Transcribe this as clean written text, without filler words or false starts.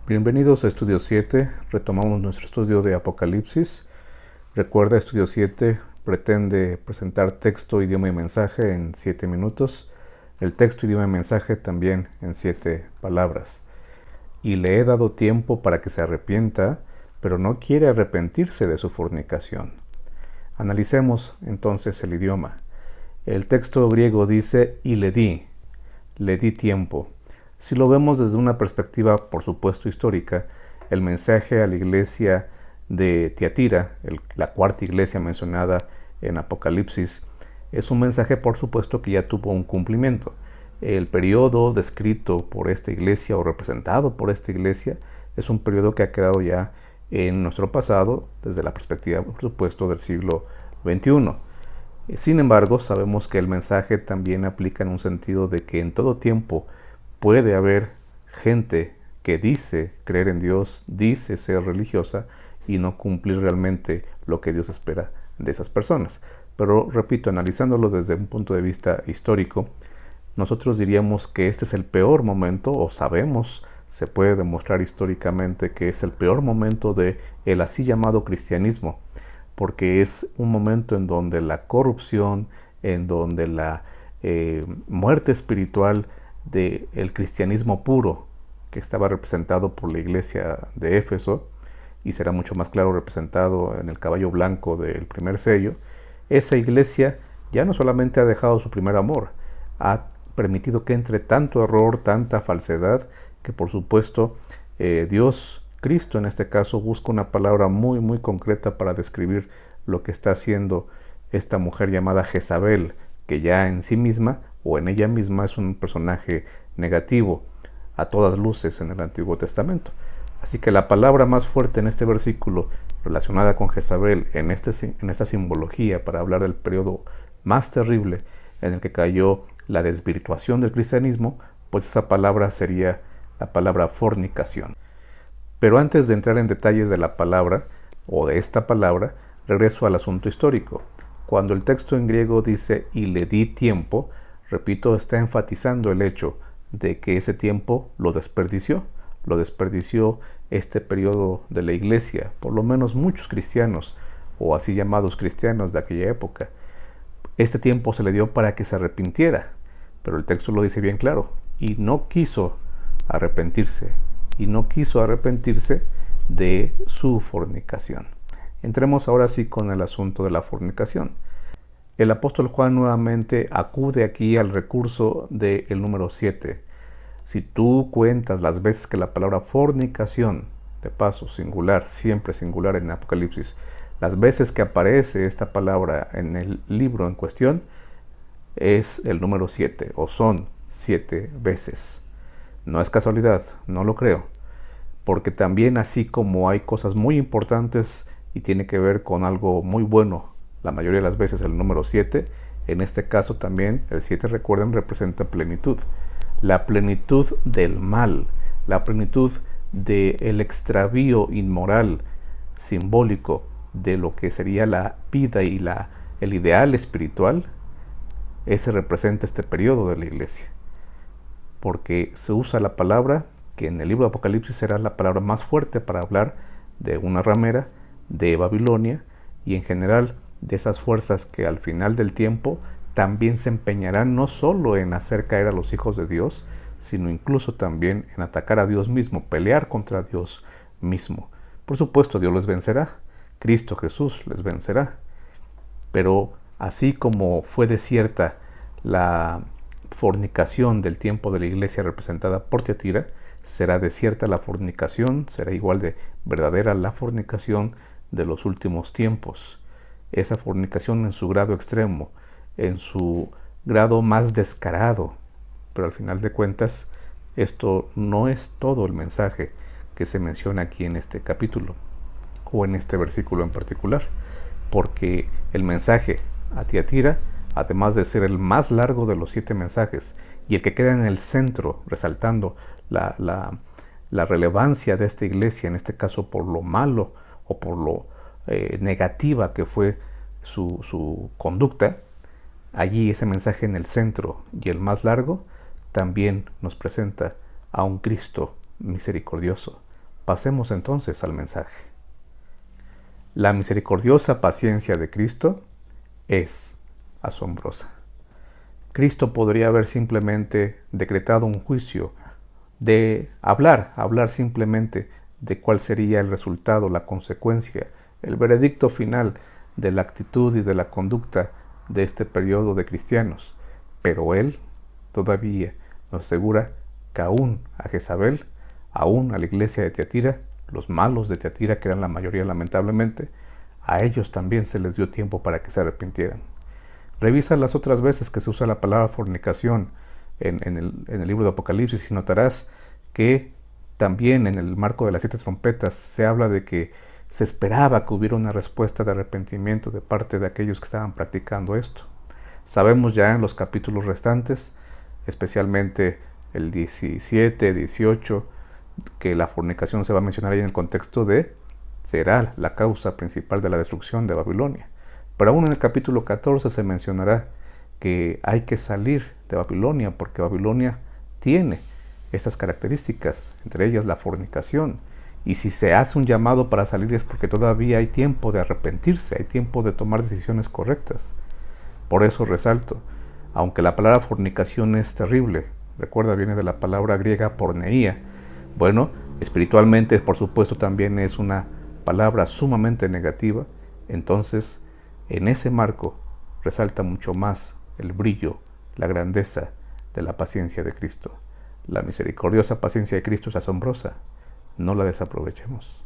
Bienvenidos a Estudio 7. Retomamos nuestro estudio de Apocalipsis. Recuerda, Estudio 7 pretende presentar texto, idioma y mensaje en 7 minutos. El texto, idioma y mensaje también en 7 palabras. Y le he dado tiempo para que se arrepienta, pero no quiere arrepentirse de su fornicación. Analicemos entonces el idioma. El texto griego dice, y le di tiempo. Si lo vemos desde una perspectiva, por supuesto, histórica, el mensaje a la iglesia de Tiatira, la cuarta iglesia mencionada en Apocalipsis, es un mensaje, por supuesto, que ya tuvo un cumplimiento. El periodo descrito por esta iglesia o representado por esta iglesia es un periodo que ha quedado ya en nuestro pasado, desde la perspectiva, por supuesto, del siglo XXI. Sin embargo, sabemos que el mensaje también aplica en un sentido de que en todo tiempo puede haber gente que dice creer en Dios, dice ser religiosa y no cumplir realmente lo que Dios espera de esas personas. Pero repito, analizándolo desde un punto de vista histórico, nosotros diríamos que este es el peor momento, o sabemos, se puede demostrar históricamente que es el peor momento de el así llamado cristianismo, porque es un momento en donde la corrupción, en donde la muerte espiritual del cristianismo puro, que estaba representado por la iglesia de Éfeso, y será mucho más claro representado en el caballo blanco del primer sello, esa iglesia ya no solamente ha dejado su primer amor, ha permitido que entre tanto error, tanta falsedad, que por supuesto Dios, Cristo en este caso, busca una palabra muy muy concreta para describir lo que está haciendo esta mujer llamada Jezabel, que ya en sí misma o en ella misma es un personaje negativo a todas luces en el Antiguo Testamento. Así que la palabra más fuerte en este versículo relacionada con Jezabel, en esta simbología para hablar del periodo más terrible en el que cayó la desvirtuación del cristianismo, pues esa palabra sería la palabra fornicación. Pero antes de entrar en detalles de la palabra o de esta palabra, regreso al asunto histórico. Cuando el texto en griego dice y le di tiempo, repito, está enfatizando el hecho de que ese tiempo lo desperdició este periodo de la iglesia, por lo menos muchos cristianos, o así llamados cristianos de aquella época. Este tiempo se le dio para que se arrepintiera, pero el texto lo dice bien claro, y no quiso arrepentirse de su fornicación. Entremos ahora sí con el asunto de la fornicación. El apóstol Juan nuevamente acude aquí al recurso del número 7. Si tú cuentas las veces que la palabra fornicación, de paso singular, siempre singular en Apocalipsis, las veces que aparece esta palabra en el libro en cuestión, es el número 7, o son 7 veces. No es casualidad, no lo creo, porque también así como hay cosas muy importantes y tiene que ver con algo muy bueno, la mayoría de las veces el número 7, en este caso también el 7, recuerden, representa plenitud. La plenitud del mal, la plenitud del extravío inmoral, simbólico de lo que sería la vida y el ideal espiritual, ese representa este periodo de la iglesia. Porque se usa la palabra que en el libro de Apocalipsis será la palabra más fuerte para hablar de una ramera, de Babilonia y en general de esas fuerzas que al final del tiempo también se empeñarán no solo en hacer caer a los hijos de Dios, sino incluso también en atacar a Dios mismo, pelear contra Dios mismo. Por supuesto, Dios les vencerá, Cristo Jesús les vencerá, pero así como fue desierta la fornicación del tiempo de la iglesia representada por Tiatira, será desierta la fornicación, será igual de verdadera la fornicación de los últimos tiempos. Esa fornicación en su grado extremo, en su grado más descarado. Pero al final de cuentas, esto no es todo el mensaje que se menciona aquí en este capítulo, o en este versículo en particular, porque el mensaje a Tiatira, además de ser el más largo de los 7 mensajes, y el que queda en el centro, resaltando la relevancia de esta iglesia, en este caso por lo malo o por lo negativa que fue su conducta, allí ese mensaje en el centro y el más largo también nos presenta a un Cristo misericordioso, Pasemos entonces al mensaje. La misericordiosa paciencia de Cristo es asombrosa. Cristo podría haber simplemente decretado un juicio, de hablar simplemente de cuál sería el resultado, la consecuencia, el veredicto final de la actitud y de la conducta de este periodo de cristianos. Pero Él todavía nos asegura que aún a Jezabel, aún a la iglesia de Tiatira, los malos de Tiatira, que eran la mayoría lamentablemente, a ellos también se les dio tiempo para que se arrepintieran. Revisa las otras veces que se usa la palabra fornicación en el libro de Apocalipsis y notarás que también en el marco de las 7 trompetas se habla de que se esperaba que hubiera una respuesta de arrepentimiento de parte de aquellos que estaban practicando esto. Sabemos ya en los capítulos restantes, especialmente el 17, 18, que la fornicación se va a mencionar ahí en el contexto de será la causa principal de la destrucción de Babilonia. Pero aún en el capítulo 14 se mencionará que hay que salir de Babilonia porque Babilonia tiene estas características, entre ellas la fornicación. Y si se hace un llamado para salir es porque todavía hay tiempo de arrepentirse, hay tiempo de tomar decisiones correctas. Por eso resalto, aunque la palabra fornicación es terrible, recuerda, viene de la palabra griega porneia, bueno, espiritualmente por supuesto también es una palabra sumamente negativa, entonces en ese marco resalta mucho más el brillo, la grandeza de la paciencia de Cristo. La misericordiosa paciencia de Cristo es asombrosa, no la desaprovechemos.